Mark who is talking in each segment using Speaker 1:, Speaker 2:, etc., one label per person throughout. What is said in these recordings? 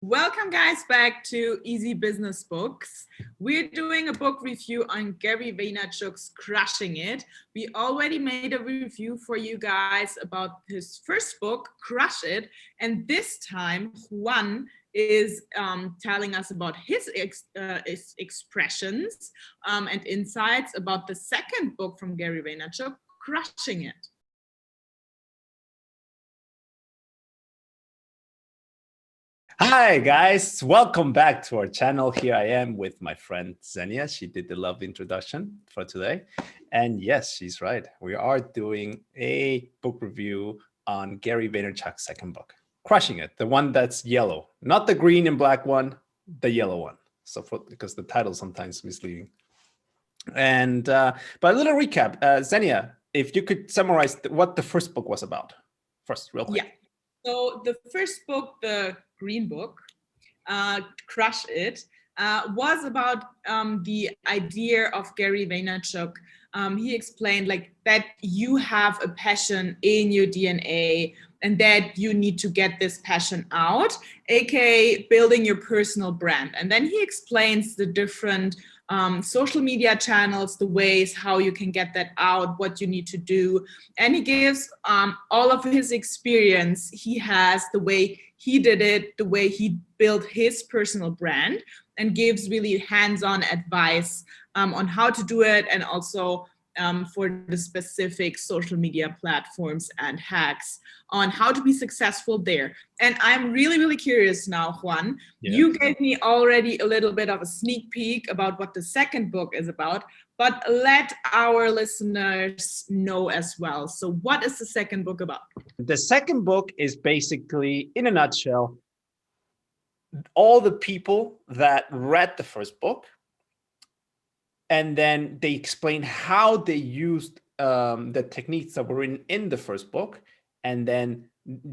Speaker 1: Welcome, guys, back to Easy Business Books. We're doing a book review on Gary Vaynerchuk's Crushing It. We already made a review for you guys about his first book, Crush It. And this time, Juan is telling us about his expressions and insights about the second book from Gary Vaynerchuk, Crushing It.
Speaker 2: Hi guys, welcome back to our channel. Here I am with my friend Xenia. She did the lovely introduction for today. And yes, she's right. We are doing a book review on Gary Vaynerchuk's second book, Crushing It, the one that's yellow, not the green and black one, the yellow one. So because the title sometimes misleading. And but a little recap, Xenia, if you could summarize what the first book was about first, real quick.
Speaker 1: Yeah. So the first book, the green book, Crush It, was about the idea of Gary Vaynerchuk. He explained like that you have a passion in your DNA and that you need to get this passion out, aka building your personal brand. And then he explains the different social media channels, the ways how you can get that out, what you need to do. And he gives all of his experience he has, the way he did it, the way he built his personal brand, and gives really hands-on advice on how to do it, and also for the specific social media platforms and hacks on how to be successful there. And I'm really, really curious now, Juan. Yeah. You gave me already a little bit of a sneak peek about what the second book is about, but let our listeners know as well. So what is the second book about?
Speaker 2: The second book is basically, in a nutshell, all the people that read the first book, and then they explain how they used the techniques that were in the first book, and then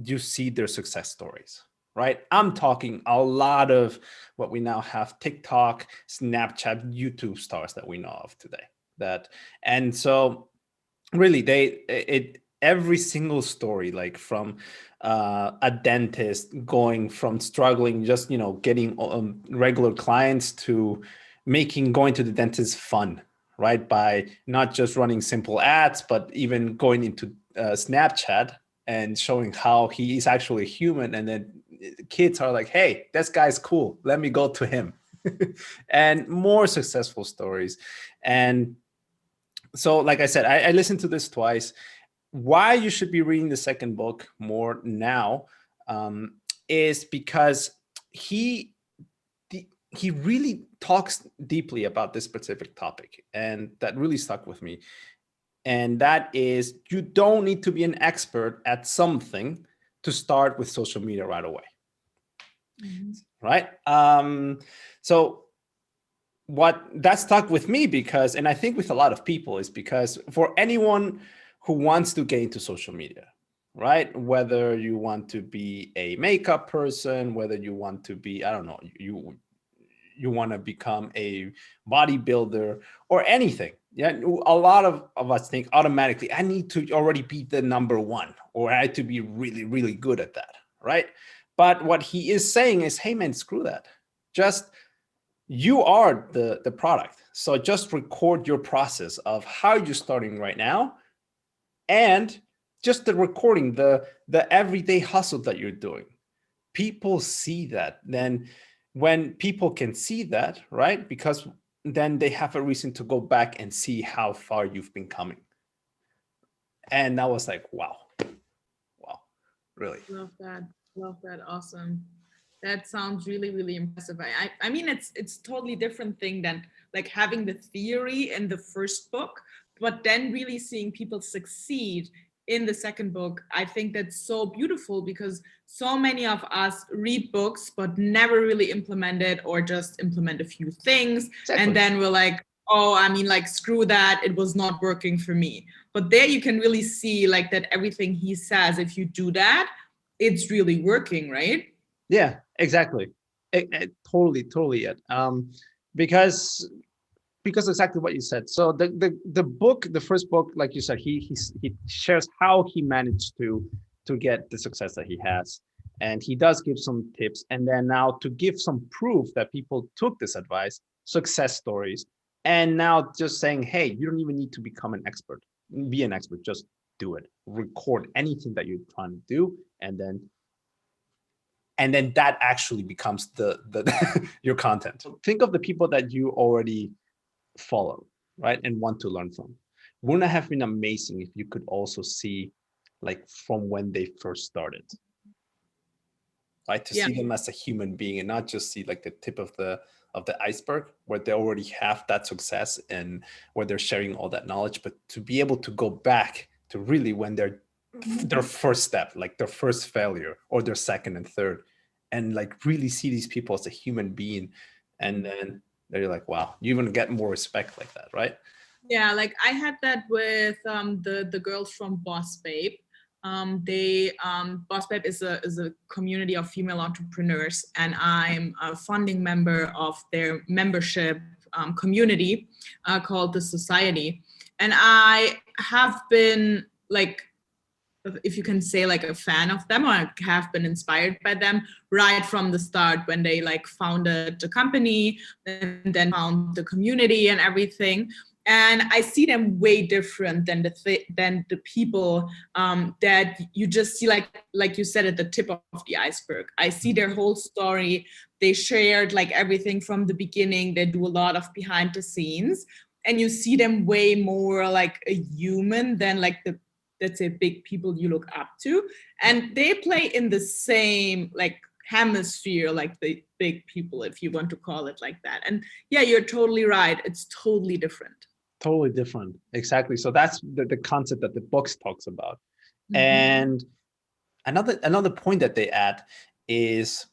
Speaker 2: you see their success stories, right? I'm talking a lot of what we now have TikTok, Snapchat, YouTube stars that we know of today. And so really every single story, like from a dentist going from struggling, just, getting regular clients to going to the dentist fun, right? By not just running simple ads, but even going into Snapchat and showing how he is actually human. And then kids are like, hey, this guy's cool. Let me go to him. And more successful stories. And so, like I said, I listened to this twice. Why you should be reading the second book more now is because he really talks deeply about this specific topic, and that really stuck with me. And that is, you don't need to be an expert at something to start with social media right away. Mm-hmm. Right? So what that stuck with me because, and I think with a lot of people, is because for anyone who wants to get into social media, right? Whether you want to be a makeup person, whether you want to be, I don't know, you want to become a bodybuilder or anything. Yeah, a lot of us think automatically, I need to already be the number one, or I had to be really, really good at that, right? But what he is saying is, hey man, screw that. Just, you are the product. So just record your process of how you're starting right now, and just the recording, the everyday hustle that you're doing. People see that. Then when people can see that, right? Because then they have a reason to go back and see how far you've been coming. And I was like, wow, really.
Speaker 1: Love that. Awesome. That sounds really, really impressive. I mean, it's totally different thing than like having the theory in the first book, but then really seeing people succeed in the second book. I think that's so beautiful, because so many of us read books but never really implement it, or just implement a few things. Exactly. And then we're like, oh, I mean, like, screw that, it was not working for me. But there you can really see like that everything he says, if you do that, it's really working, right?
Speaker 2: Yeah, exactly. Totally it. Because exactly what you said. So the book, the first book, like you said, he shares how he managed to get the success that he has. and he does give some tips. And then now to give some proof that people took this advice, success stories, and now just saying, hey, you don't even need to become an expert, be an expert, just do it, record anything that you're trying to do, and then that actually becomes the your content. Think of the people that you already follow, right, and want to learn from. Wouldn't it have been amazing if you could also see, like, from when they first started, right? To see them as a human being and not just see like the tip of the iceberg where they already have that success and where they're sharing all that knowledge, but to be able to go back to really when they're their first step, like their first failure or their second and third, and like really see these people as a human being. And then they're like, wow, you even get more respect like that, right?
Speaker 1: Yeah, like I had that with the girls from Boss Babe. Boss Babe is a community of female entrepreneurs, and I'm a founding member of their membership community called the Society. And I have been, like, if you can say, like a fan of them, or I have been inspired by them right from the start when they like founded the company and then found the community and everything. And I see them way different than the people that you just see, like you said, at the tip of the iceberg. I see their whole story. They shared like everything from the beginning. They do a lot of behind the scenes, and you see them way more like a human than like the, let's say, big people you look up to. And they play in the same like hemisphere like the big people, if you want to call it like that. And yeah, you're totally right, it's totally different.
Speaker 2: Totally different. Exactly. So that's the concept that the books talks about. And another point that they add is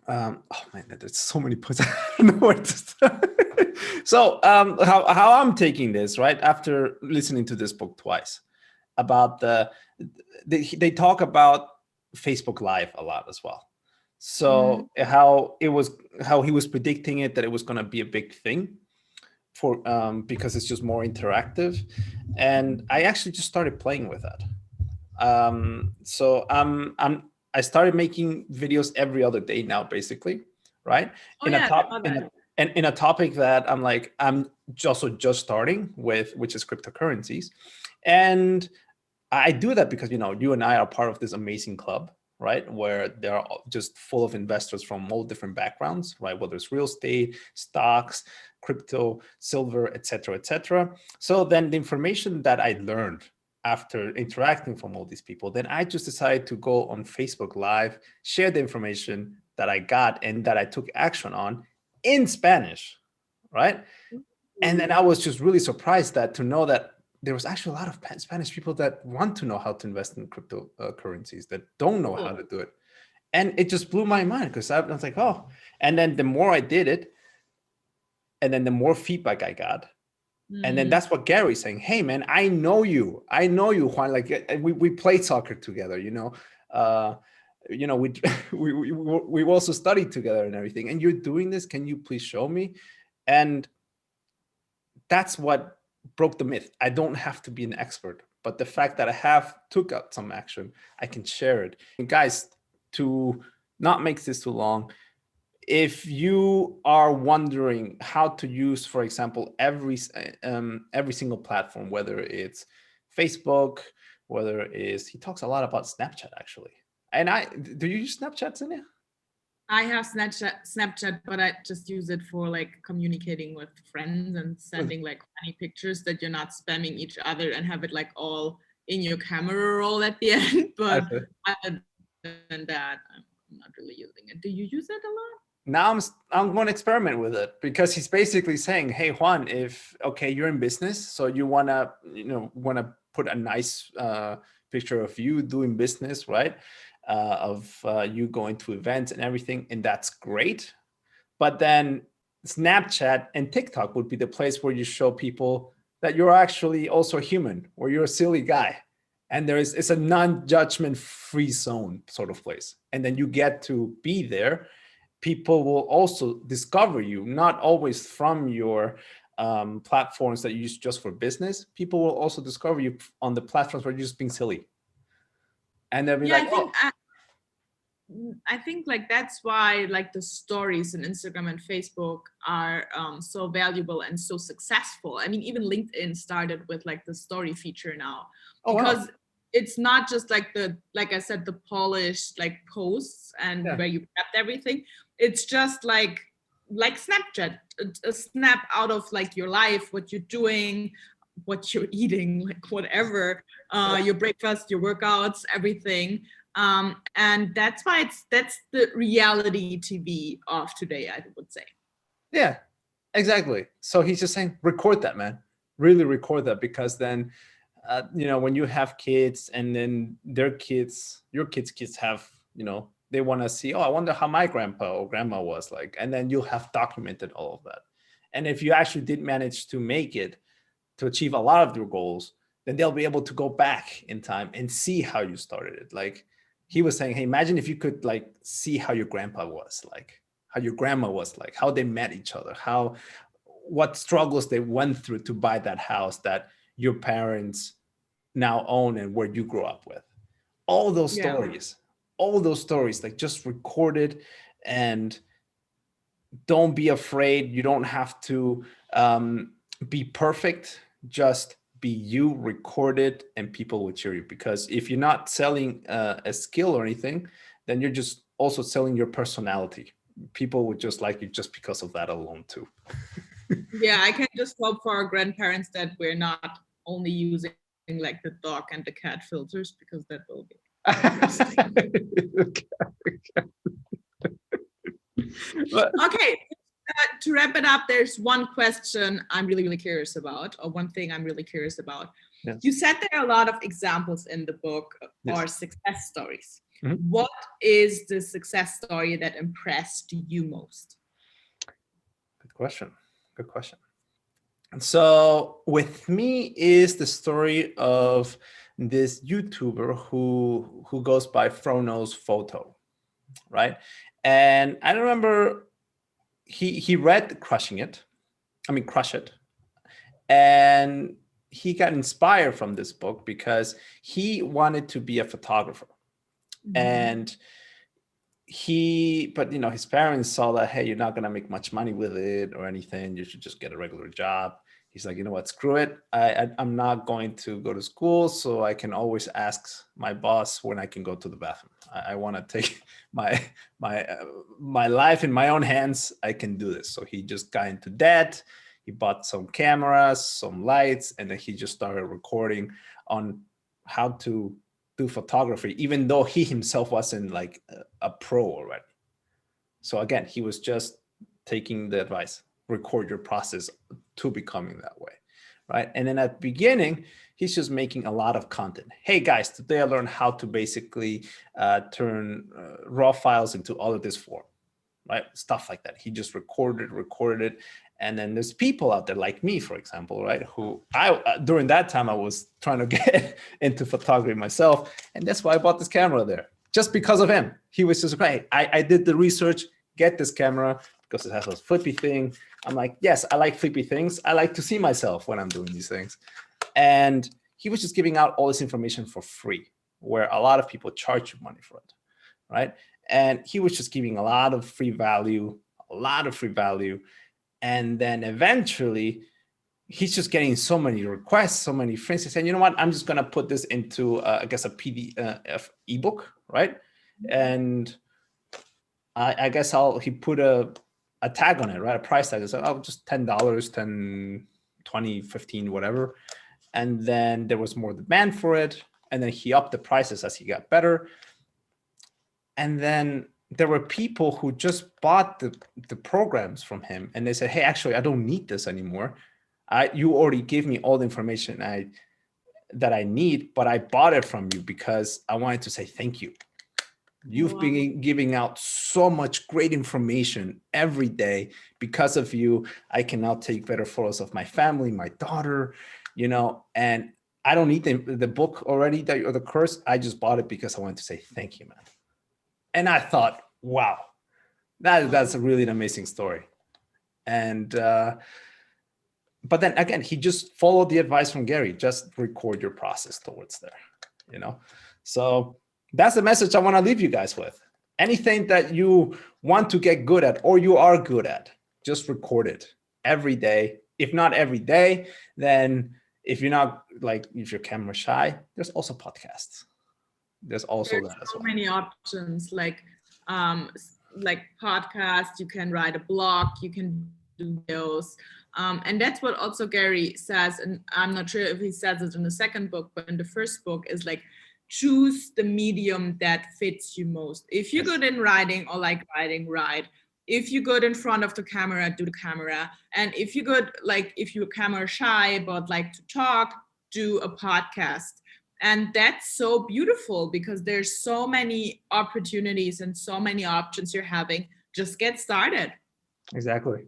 Speaker 2: oh man, there's so many points. I don't know where to start. So how I'm taking this, right, after listening to this book twice, about they talk about Facebook Live a lot as well. So how he was predicting it, that it was going to be a big thing for because it's just more interactive. And I actually just started playing with that. So I started making videos every other day now, basically, right? In a topic that I'm also just starting with, which is cryptocurrencies. And I do that because, you know, you and I are part of this amazing club, right? Where they're just full of investors from all different backgrounds, right? Whether it's real estate, stocks, crypto, silver, et cetera. So then the information that I learned after interacting from all these people, then I just decided to go on Facebook Live, share the information that I got and that I took action on in Spanish, right? And then I was just really surprised to know that there was actually a lot of Spanish people that want to know how to invest in cryptocurrencies that don't know how to do it. And it just blew my mind because I was like, oh, and then the more I did it, and then the more feedback I got. And then that's what Gary's saying. Hey, man, I know you, Juan. Like we played soccer together, you know. We also studied together and everything. And you're doing this. Can you please show me? And that's what broke the myth. I don't have to be an expert, but the fact that I took out some action, I can share it. And guys, to not make this too long, if you are wondering how to use, for example, every single platform, whether it's Facebook, whether it's, he talks a lot about Snapchat actually. And do you use Snapchat, Zinnia?
Speaker 1: I have Snapchat, but I just use it for like communicating with friends and sending like funny pictures that you're not spamming each other and have it like all in your camera roll at the end. But other than that, I'm not really using it. Do you use it a lot?
Speaker 2: Now I'm going to experiment with it, because he's basically saying, hey, Juan, if, okay, you're in business, so you want to put a nice picture of you doing business, right? Of you going to events and everything, and that's great. But then Snapchat and TikTok would be the place where you show people that you're actually also a human, or you're a silly guy. And it's a non-judgment free zone sort of place. And then you get to be there. People will also discover you, not always from your platforms that you use just for business. People will also discover you on the platforms where you're just being silly. And they'll be like,
Speaker 1: I think like that's why like the stories in Instagram and Facebook are so valuable and so successful. I mean, even LinkedIn started with like the story feature now,
Speaker 2: Oh, wow.
Speaker 1: because it's not just like like I said, the polished like posts and
Speaker 2: Yeah.
Speaker 1: where you prepped everything. It's just like Snapchat, a snap out of like your life, what you're doing, what you're eating, like whatever, your breakfast, your workouts, everything. And that's why that's the reality TV of today, I would say.
Speaker 2: Yeah, exactly. So he's just saying, record that, man. Really record that, because then, when you have kids and then their kids, your kids have, they want to see, oh, I wonder how my grandpa or grandma was like. And then you'll have documented all of that. And if you actually did manage to make it, to achieve a lot of your goals, then they'll be able to go back in time and see how you started it. Like he was saying, hey, imagine if you could like see how your grandpa was like, how your grandma was like, how they met each other, what struggles they went through to buy that house that your parents now own and where you grew up with. All those
Speaker 1: Yeah.
Speaker 2: stories, all those stories, like just recorded. And don't be afraid. You don't have to be perfect. Just be you, record it, and people will cheer you. Because if you're not selling a skill or anything, then you're just also selling your personality. People would just like you just because of that alone too.
Speaker 1: Yeah, I can just hope for our grandparents that we're not only using like the dog and the cat filters, because that will be okay. To wrap it up, there's one question I'm really, really curious about, or one thing I'm really curious about.
Speaker 2: Yes.
Speaker 1: You said there are a lot of examples in the book
Speaker 2: Yes.
Speaker 1: or success stories.
Speaker 2: Mm-hmm.
Speaker 1: What is the success story that impressed you most?
Speaker 2: Good question. Good question. And so with me is the story of this YouTuber who goes by Frono's Photo, right? And I remember he read Crush It, and he got inspired from this book because he wanted to be a photographer. Mm-hmm. And but his parents saw that, hey, you're not gonna make much money with it or anything, you should just get a regular job. He's like, you know what, screw it. I'm not going to go to school, so I can always ask my boss when I can go to the bathroom. I want to take my life in my own hands. I can do this. So he just got into debt. He bought some cameras, some lights, and then he just started recording on how to do photography, even though he himself wasn't like a pro already. So again, he was just taking the advice, record your process to becoming that way, right? And then at the beginning, he's just making a lot of content. Hey guys, today I learned how to basically turn raw files into all of this form, right? Stuff like that. He just recorded it. And then there's people out there like me, for example, right? Who during that time, I was trying to get into photography myself. And that's why I bought this camera there, just because of him. He was just like, hey, I did the research, get this camera because it has a flippy thing. I'm like, yes, I like flippy things. I like to see myself when I'm doing these things. And he was just giving out all this information for free, where a lot of people charge you money for it, right? And he was just giving a lot of free value. And then eventually, he's just getting so many requests, so many friends. He said, you know what, I'm just going to put this into, I guess, a PDF ebook, right? And I guess he put a tag on it, right? A price tag. It's like, oh, just $10, 10, 20, 15, whatever. And then there was more demand for it. And then he upped the prices as he got better. And then there were people who just bought the programs from him, and they said, hey, actually, I don't need this anymore. You already gave me all the information that I need, but I bought it from you because I wanted to say thank you. You've been giving out so much great information every day. Because of you, I can now take better photos of my family, my daughter, and I don't need the book already or the course. I just bought it because I wanted to say thank you, man. And I thought, wow, that's really an amazing story. And but then again, he just followed the advice from Gary. Just record your process towards there, So that's the message I want to leave you guys with. anything that you want to get good at or you are good at, just record it every day. If not every day, then if you're not like, if you're camera shy, there's also podcasts. There's also
Speaker 1: There's
Speaker 2: that as
Speaker 1: so
Speaker 2: well.
Speaker 1: many options like podcast, you can write a blog, you can do videos. And that's what also Gary says, and I'm not sure if he says it in the second book, but in the first book is like, choose the medium that fits you most. If you're good in writing or like writing, write. If you're good in front of the camera, do the camera. And if you're good, like if you're camera shy but like to talk, do a podcast. And that's so beautiful because there's so many opportunities and so many options you're having. Just get started.
Speaker 2: Exactly.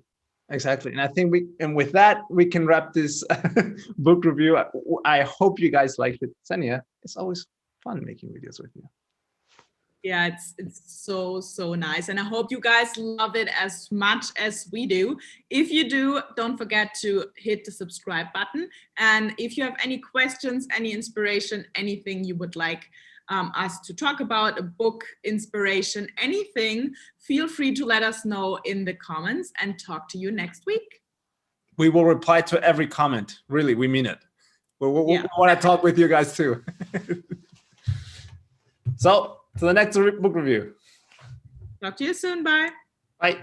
Speaker 2: And I think with that, we can wrap this book review. I hope you guys liked it. Xenia, it's always fun making videos with you.
Speaker 1: Yeah, it's so nice, and I hope you guys love it as much as we do. If you do, don't forget to hit the subscribe button, and if you have any questions, any inspiration, anything you would like us to talk about, a book inspiration, anything, feel free to let us know in the comments, and talk to you next week.
Speaker 2: We will reply to every comment. Really, we mean it. We want to talk with you guys too. So, to the next book review.
Speaker 1: Talk to you soon. Bye.
Speaker 2: Bye.